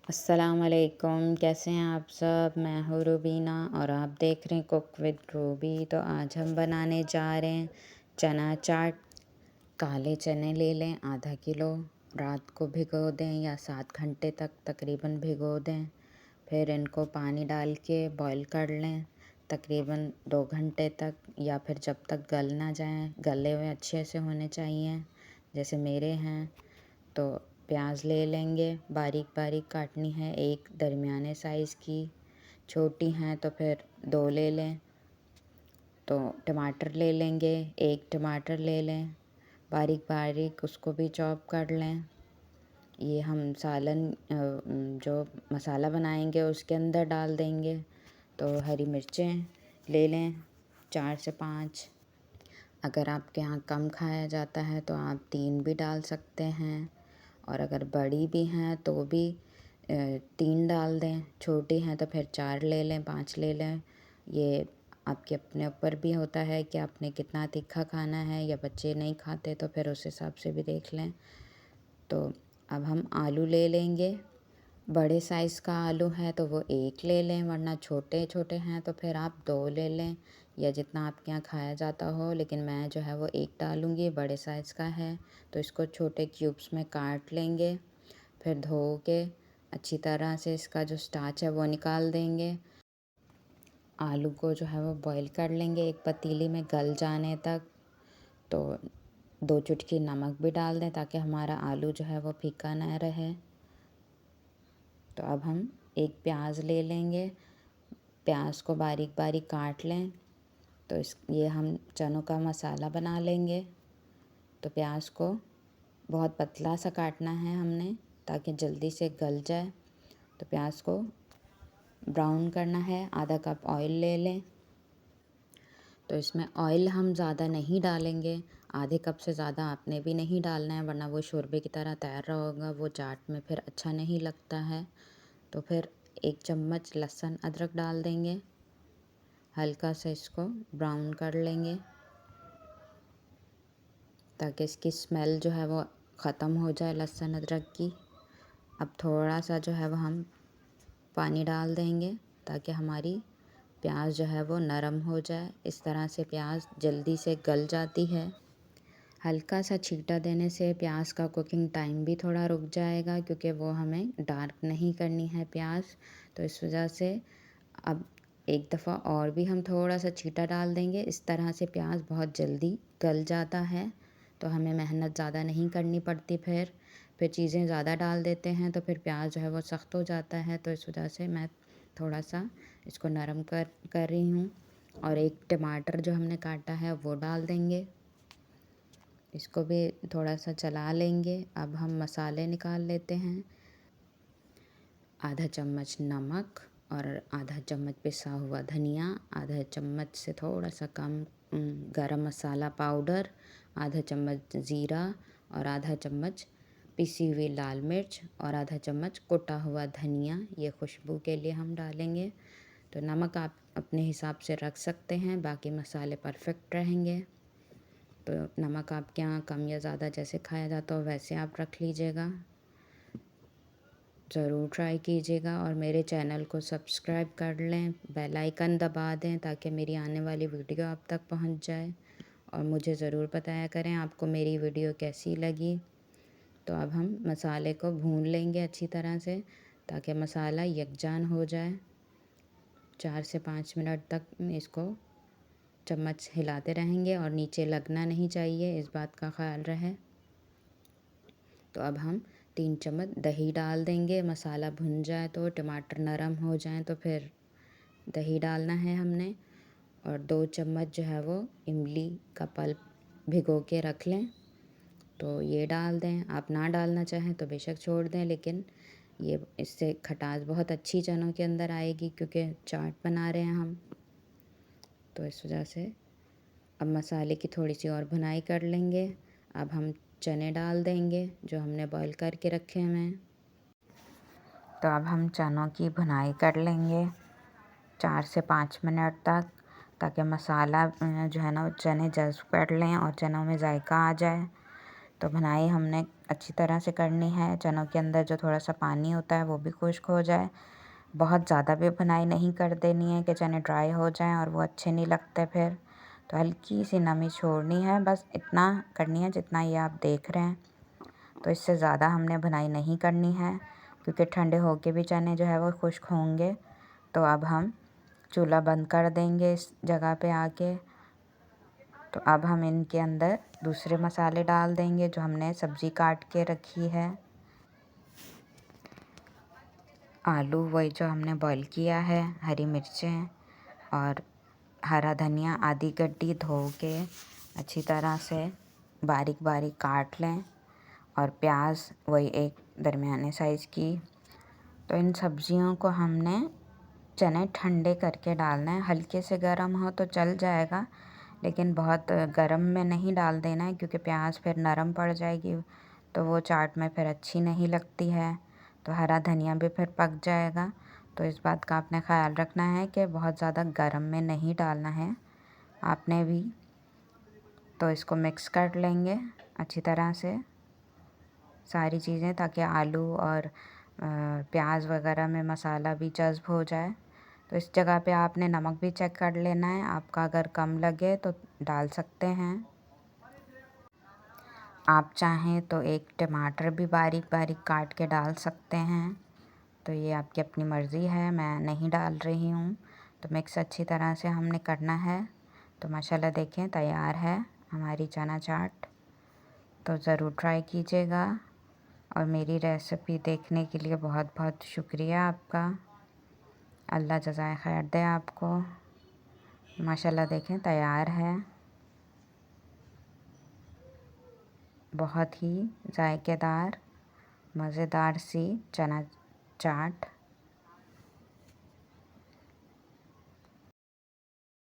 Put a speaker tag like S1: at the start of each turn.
S1: अस्सलामुअलैकुम, कैसे हैं आप सब। मैं हूँ रूबीना और आप देख रहे हैं कुक विद रूबी। तो आज हम बनाने जा रहे हैं चना चाट। काले चने ले लें आधा किलो, रात को भिगो दें या 7 घंटे तक तकरीबन भिगो दें। फिर इनको पानी डाल के बॉईल कर लें तकरीबन 2 घंटे तक, या फिर जब तक गल ना जाएं। गले हुए अच्छे से होने चाहिए जैसे मेरे हैं। तो प्याज ले लेंगे, बारीक बारीक काटनी है, एक दरमियाने साइज़ की। छोटी हैं तो फिर 2 ले लें। तो टमाटर ले लेंगे, एक टमाटर ले लें, बारीक बारीक उसको भी चॉप कर लें। ये हम सालन जो मसाला बनाएंगे उसके अंदर डाल देंगे। तो हरी मिर्चें ले लें 4 से 5। अगर आपके यहाँ कम खाया जाता है तो आप 3 भी डाल सकते हैं, और अगर बड़ी भी हैं तो भी 3 डाल दें। छोटी हैं तो फिर 4 ले लें, 5 ले लें। ये आपके अपने ऊपर भी होता है कि आपने कितना तीखा खाना है, या बच्चे नहीं खाते तो फिर उस हिसाब से भी देख लें। तो अब हम आलू ले लेंगे। बड़े साइज़ का आलू है तो वो 1 ले लें, वरना छोटे छोटे हैं तो फिर आप 2 ले लें, या जितना आपके यहाँ खाया जाता हो। लेकिन मैं जो है वो 1 डालूँगी, बड़े साइज़ का है। तो इसको छोटे क्यूब्स में काट लेंगे। फिर धो के अच्छी तरह से इसका जो स्टार्च है वो निकाल देंगे। आलू को जो है वो बॉईल कर लेंगे एक पतीली में गल जाने तक। तो 2 चुटकी नमक भी डाल दें ताकि हमारा आलू जो है वो फीका ना रहे। तो अब हम एक प्याज ले लेंगे, प्याज को बारीक बारीक काट लें। तो ये हम चनों का मसाला बना लेंगे। तो प्याज को बहुत पतला सा काटना है हमने ताकि जल्दी से गल जाए। तो प्याज को ब्राउन करना है। आधा कप ऑयल ले लें। तो इसमें ऑयल हम ज़्यादा नहीं डालेंगे, आधे कप से ज़्यादा आपने भी नहीं डालना है, वरना वो शोरबे की तरह तैर रहा होगा, वो चाट में फिर अच्छा नहीं लगता है। तो फिर 1 चम्मच लहसुन अदरक डाल देंगे। हल्का सा इसको ब्राउन कर लेंगे ताकि इसकी स्मेल जो है वो ख़त्म हो जाए लहसुन अदरक की। अब थोड़ा सा जो है वो हम पानी डाल देंगे ताकि हमारी प्याज जो है वो नरम हो जाए। इस तरह से प्याज जल्दी से गल जाती है। हल्का सा छींटा देने से प्याज का कुकिंग टाइम भी थोड़ा रुक जाएगा, क्योंकि वो हमें डार्क नहीं करनी है प्याज। तो इस वजह से अब एक दफ़ा और भी हम थोड़ा सा छींटा डाल देंगे। इस तरह से प्याज बहुत जल्दी गल जाता है, तो हमें मेहनत ज़्यादा नहीं करनी पड़ती। फिर चीज़ें ज़्यादा डाल देते हैं तो फिर प्याज जो है वो सख्त हो जाता है। तो इस वजह से मैं थोड़ा सा इसको नरम कर रही हूँ। और एक टमाटर जो हमने काटा है वो डाल देंगे। इसको भी थोड़ा सा चला लेंगे। अब हम मसाले निकाल लेते हैं। आधा चम्मच नमक और आधा चम्मच पिसा हुआ धनिया, आधा चम्मच से थोड़ा सा कम गरम मसाला पाउडर, आधा चम्मच ज़ीरा, और आधा चम्मच पिसी हुई लाल मिर्च, और आधा चम्मच कुटा हुआ धनिया। ये खुशबू के लिए हम डालेंगे। तो नमक आप अपने हिसाब से रख सकते हैं, बाकी मसाले परफेक्ट रहेंगे। तो नमक आपके यहाँ कम या ज़्यादा जैसे खाया जाता हो वैसे आप रख लीजिएगा। ज़रूर ट्राई कीजिएगा और मेरे चैनल को सब्सक्राइब कर लें, बेल आइकन दबा दें ताकि मेरी आने वाली वीडियो आप तक पहुंच जाए। और मुझे ज़रूर बताया करें आपको मेरी वीडियो कैसी लगी। तो अब हम मसाले को भून लेंगे अच्छी तरह से ताकि मसाला यकजान हो जाए। 4 से 5 मिनट तक इसको चम्मच हिलाते रहेंगे और नीचे लगना नहीं चाहिए, इस बात का ख्याल रहे। तो अब हम 3 चम्मच दही डाल देंगे। मसाला भुन जाए तो टमाटर नरम हो जाए तो फिर दही डालना है हमने। और 2 चम्मच जो है वो इमली का पल्प भिगो के रख लें, तो ये डाल दें। आप ना डालना चाहें तो बेशक छोड़ दें, लेकिन ये इससे खटास बहुत अच्छी चनों के अंदर आएगी क्योंकि चाट बना रहे हैं हम। तो इस वजह से अब मसाले की थोड़ी सी और भुनाई कर लेंगे। अब हम चने डाल देंगे जो हमने बॉईल करके रखे हुए हैं। तो अब हम चनों की भुनाई कर लेंगे 4 से 5 मिनट तक, ताकि मसाला जो है ना वो चने जज़्ब कर लें और चनों में जायका आ जाए। तो भुनाई हमने अच्छी तरह से करनी है। चनों के अंदर जो थोड़ा सा पानी होता है वो भी खुश्क हो जाए। बहुत ज़्यादा भी भुनाई नहीं कर देनी है कि चने ड्राई हो जाएं और वो अच्छे नहीं लगते फिर। तो हल्की सी नमी छोड़नी है, बस इतना करनी है जितना ये आप देख रहे हैं। तो इससे ज़्यादा हमने भुनाई नहीं करनी है, क्योंकि ठंडे होके भी चने जो है वो खुश्क होंगे। तो अब हम चूल्हा बंद कर देंगे इस जगह पे आके। तो अब हम इनके अंदर दूसरे मसाले डाल देंगे जो हमने सब्ज़ी काट के रखी है। आलू वही जो हमने बॉईल किया है, हरी मिर्चें और हरा धनिया आधी गड्डी धो के अच्छी तरह से बारीक बारीक काट लें, और प्याज वही एक दरमियाने साइज़ की। तो इन सब्जियों को हमने चने ठंडे करके डालना है। हल्के से गर्म हो तो चल जाएगा, लेकिन बहुत गर्म में नहीं डाल देना है, क्योंकि प्याज फिर नरम पड़ जाएगी तो वो चाट में फिर अच्छी नहीं लगती है। तो हरा धनिया भी फिर पक जाएगा। तो इस बात का आपने ख़्याल रखना है कि बहुत ज़्यादा गर्म में नहीं डालना है आपने भी। तो इसको मिक्स कर लेंगे अच्छी तरह से सारी चीज़ें, ताकि आलू और प्याज वगैरह में मसाला भी जज़्ब हो जाए। तो इस जगह पे आपने नमक भी चेक कर लेना है, आपका अगर कम लगे तो डाल सकते हैं। आप चाहें तो एक टमाटर भी बारीक बारीक काट के डाल सकते हैं। तो ये आपकी अपनी मर्ज़ी है, मैं नहीं डाल रही हूँ। तो मिक्स अच्छी तरह से हमने करना है। तो माशाल्लाह देखें तैयार है हमारी चना चाट। तो ज़रूर ट्राई कीजिएगा, और मेरी रेसिपी देखने के लिए बहुत बहुत शुक्रिया आपका। अल्लाह जज़ाए खैर दे आपको। माशाल्लाह देखें तैयार है, बहुत ही जायकेदार मज़ेदार सी चना चाट।